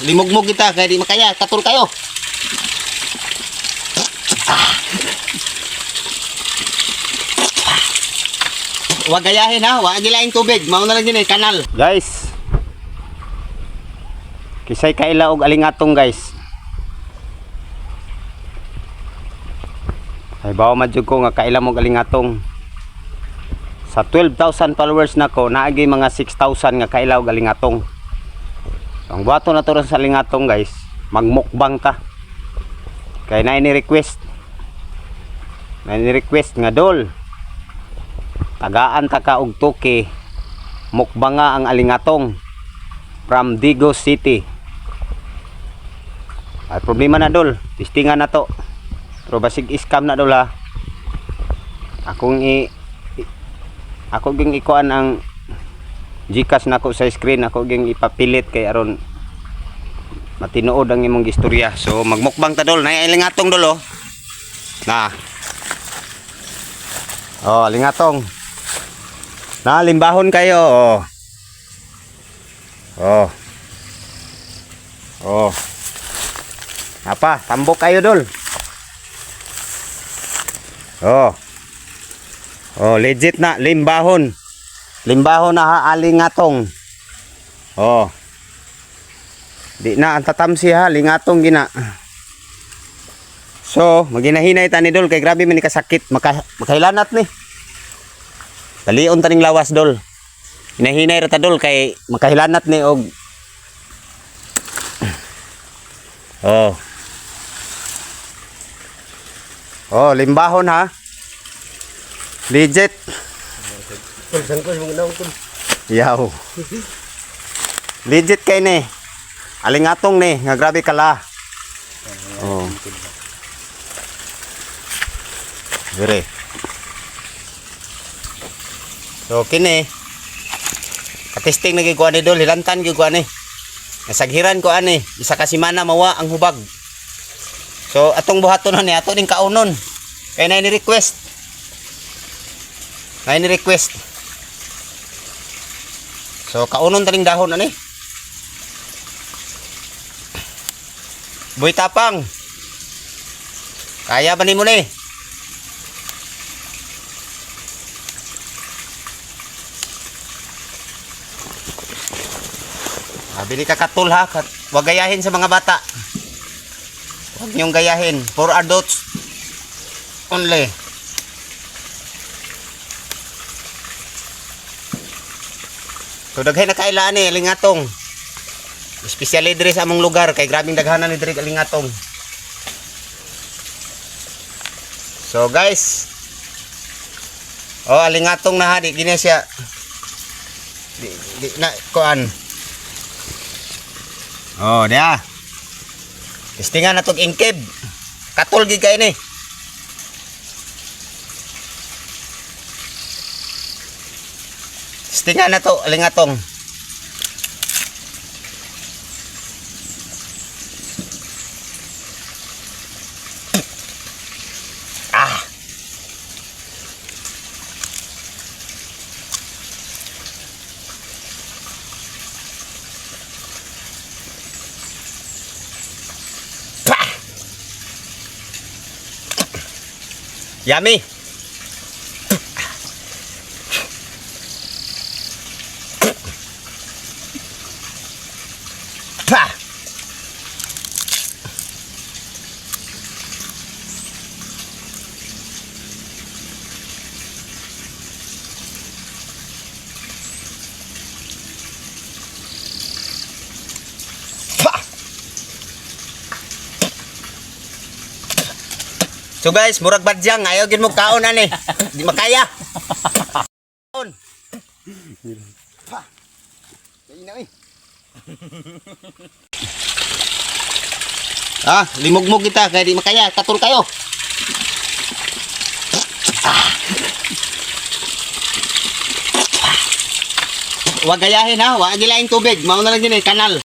Limugmog kita kaya di makaya. Katul kayo. Huwag gayahin ha. Huwag gilaing tubig. Mauna lang din kanal. Guys. Kisay kaila og alingatong guys. Ay bawa madjud ko nga kaila mo alingatong. Sa 12,000 followers nako, naagi mga 6,000 nga kaila og alingatong. Ang buhaton na to sa alingatong guys, magmukbang ta. Kay na ini request. Na ini request nga dol. Tagaan ta ka og tuki. Mukbanga ang alingatong from Digos City. Ay problema na dol, testingan na to. Pero basig scam na dol ha. Ako ging ikuan ang Gcash nako sa screen, ako ging ipapilit kay aron matinuod ang imong istorya. So magmukbang ta dol, nay alingatong dol oh. Na. Oh, alingatong. Na limbahon kayo oh. Oh. Oh. Apa, tambok kayo dol. Oh. Oh, legit na limbahon. Limbahon na ha, alingatong. Oh. Di na ang tatamsi ha, lingatong gina. So, maginahinay ta ni dol kay grabe man ni kasakit, makahilanat ni. Dalion taning lawas dol. Hinahinay ra ta dol kay makahilanat ni og Oh. Oh, limbahon ha. Legit. Yaw. Legit kay ni. Alingatong ni, nga grabe kala. Oh. Dire. So kini. Katesting nagi ko ani dol, hilantan gyud ko ani. Nasaghiran ko ani, isa ka semana mawa ang hubag. So atong buhaton ni ato ning kaunon. Kay na ni request. Na ni request. So kaunon taning dahon ani. Boy tapang. Kaya ba nimo ni? Bili ka katul ha. Huwag gayahin sa mga bata. Huwag niyong gayahin. For adults only. So daghay na kailaan ni alingatong. Especially diri sa among lugar kay grabing daghanan ni diri alingatong. So guys. Oh alingatong na ha, di gini siya. Di na kuan. Oh dia. Testingan na tog ingkib. Katul gid kay ni. Testingan na to alingatong. Yummy. Pa. So guys, murag badyang ayaw gid mo kaon ani. Di makaya. Kaon. Ha. Kay na limugmog kita kaya di makaya. Katul kayo. Huwag gayahin ha. Huwag gilaing tubig. Mauna lang din kanal.